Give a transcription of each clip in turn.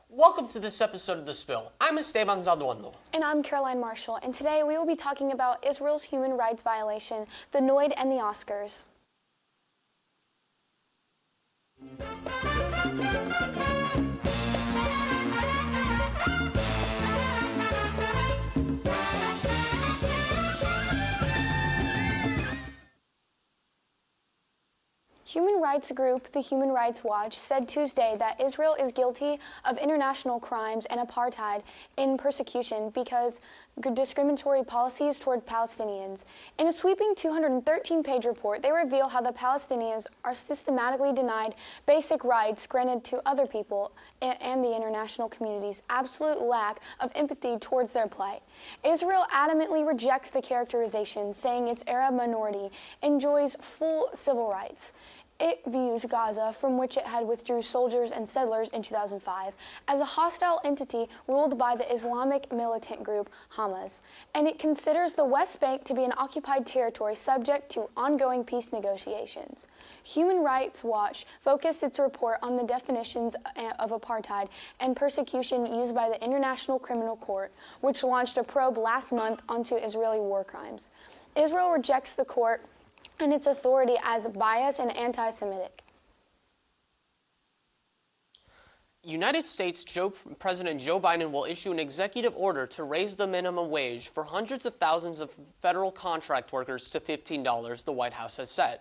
Welcome to this episode of The Spill. I'm Esteban Zaduando. And I'm Caroline Marshall, and today we will be talking about Israel's human rights violation, the Noid and the Oscars. Human rights group the Human Rights Watch said Tuesday that Israel is guilty of international crimes and apartheid in persecution because discriminatory policies toward Palestinians. In a sweeping 213-page report, they reveal how the Palestinians are systematically denied basic rights granted to other people and the international community's absolute lack of empathy towards their plight. Israel adamantly rejects the characterization, saying its Arab minority enjoys full civil rights. It views Gaza, from which it had withdrew soldiers and settlers in 2005, as a hostile entity ruled by the Islamic militant group Hamas, and it considers the West Bank to be an occupied territory subject to ongoing peace negotiations. Human Rights Watch focused its report on the definitions of apartheid and persecution used by the International Criminal Court, which launched a probe last month onto Israeli war crimes. Israel rejects the court and its authority as biased and anti-Semitic. United States President Joe Biden will issue an executive order to raise the minimum wage for hundreds of thousands of federal contract workers to $15, the White House has said.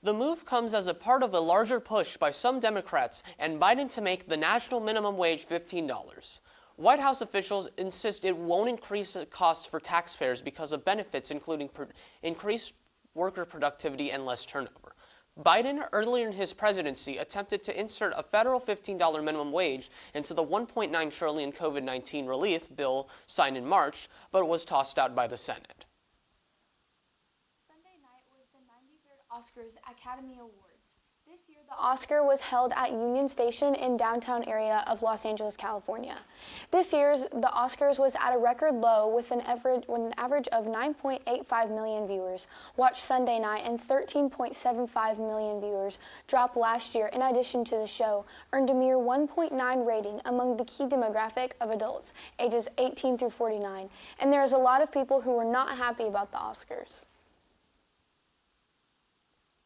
The move comes as a part of a larger push by some Democrats and Biden to make the national minimum wage $15. White House officials insist it won't increase the costs for taxpayers because of benefits including increased worker productivity and less turnover. Biden, earlier in his presidency, attempted to insert a federal $15 minimum wage into the $1.9 trillion COVID-19 relief bill signed in March, but was tossed out by the Senate. Sunday night was the 93rd Oscars Academy Awards. This year, the Oscar was held at Union Station in downtown area of Los Angeles, California. This year's the Oscars was at a record low with an average of 9.85 million viewers watched Sunday night and 13.75 million viewers dropped last year. In addition to the show, earned a mere 1.9 rating among the key demographic of adults ages 18 through 49. And there's a lot of people who were not happy about the Oscars.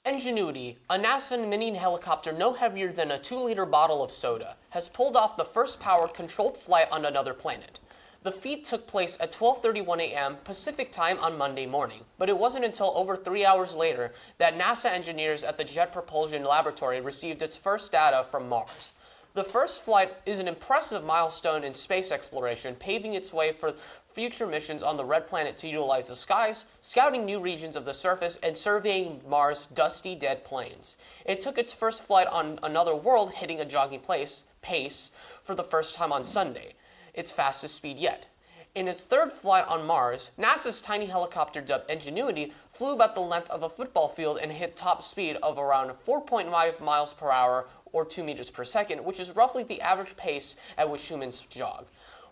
Ingenuity, a NASA mini helicopter no heavier than a 2-liter bottle of soda, has pulled off the first powered controlled flight on another planet. The feat took place at 12:31 a.m. Pacific time on Monday morning, but it wasn't until over 3 hours later that NASA engineers at the Jet Propulsion Laboratory received its first data from Mars. The first flight is an impressive milestone in space exploration, paving its way for future missions on the red planet to utilize the skies, scouting new regions of the surface, and surveying Mars' dusty, dead plains. It took its first flight on another world, hitting a jogging pace for the first time on Sunday, its fastest speed yet. In its third flight on Mars, NASA's tiny helicopter dubbed Ingenuity flew about the length of a football field and hit top speed of around 4.5 miles per hour or 2 meters per second, which is roughly the average pace at which humans jog.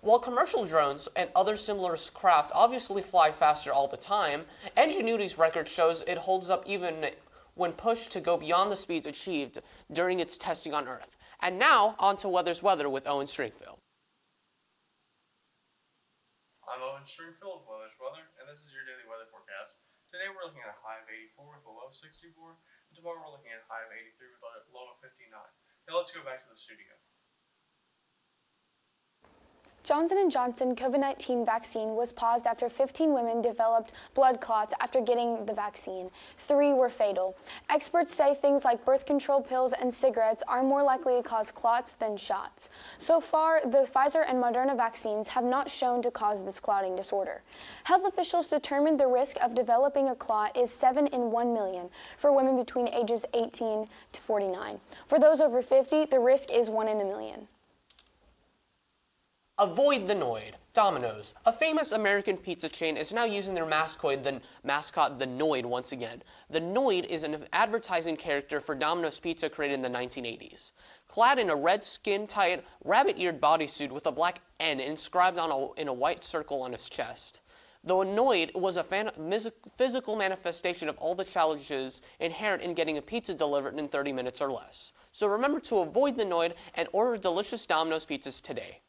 While commercial drones and other similar craft obviously fly faster all the time, Ingenuity's record shows it holds up even when pushed to go beyond the speeds achieved during its testing on Earth. And now, on to weather's weather with Owen Stringfield. I'm Owen Stringfield with Weather's Weather, and this is your daily weather forecast. Today we're looking at a high of 84 with a low of 64, and tomorrow we're looking at a high of 83 with a low of 59. Now let's go back to the studio. Johnson & Johnson COVID-19 vaccine was paused after 15 women developed blood clots after getting the vaccine. 3 were fatal. Experts say things like birth control pills and cigarettes are more likely to cause clots than shots. So far, the Pfizer and Moderna vaccines have not shown to cause this clotting disorder. Health officials determined the risk of developing a clot is 7 in 1 million for women between ages 18 to 49. For those over 50, the risk is 1 in a million. Avoid the Noid. Dominos, a famous American pizza chain, is now using their mascot, the Noid, once again. The Noid is an advertising character for Domino's Pizza created in the 1980s. Clad in a red skin-tight, rabbit-eared bodysuit with a black N inscribed in a white circle on its chest, Though annoyed was a physical manifestation of all the challenges inherent in getting a pizza delivered in 30 minutes or less. So remember to avoid the Noid and order delicious Domino's pizzas today.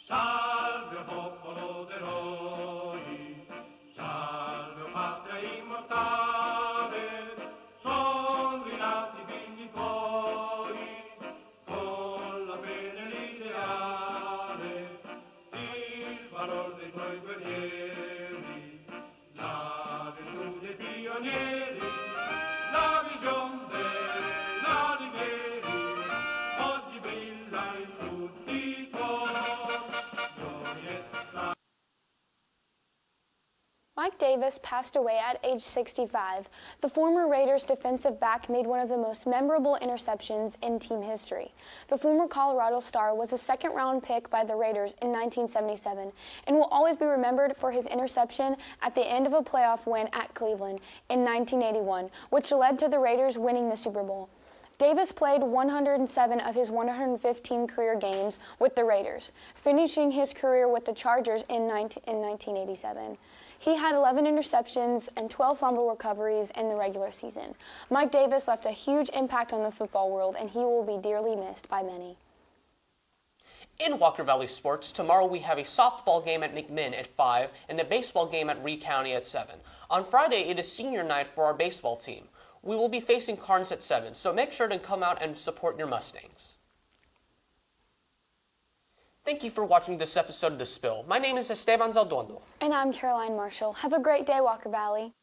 Salve popolo d'eroi, salve o patria immortale, son rinati figli tuoi, con la fede e l'ideale, il valor dei tuoi guerrieri, la virtù dei pionieri, la visione della liberi, oggi brilla in tutti i cuori. Mike Davis passed away at age 65. The former Raiders defensive back made one of the most memorable interceptions in team history. The former Colorado Star was a second-round pick by the Raiders in 1977 and will always be remembered for his interception at the end of a playoff win at Cleveland in 1981, which led to the Raiders winning the Super Bowl. Davis played 107 of his 115 career games with the Raiders, finishing his career with the Chargers in 1987. He had 11 interceptions and 12 fumble recoveries in the regular season. Mike Davis left a huge impact on the football world, and he will be dearly missed by many. In Walker Valley sports, tomorrow we have a softball game at McMinn at 5 and a baseball game at Ree County at 7. On Friday, it is senior night for our baseball team. We will be facing Carnes at 7, so make sure to come out and support your Mustangs. Thank you for watching this episode of The Spill. My name is Esteban Zalduondo. And I'm Caroline Marshall. Have a great day, Walker Valley.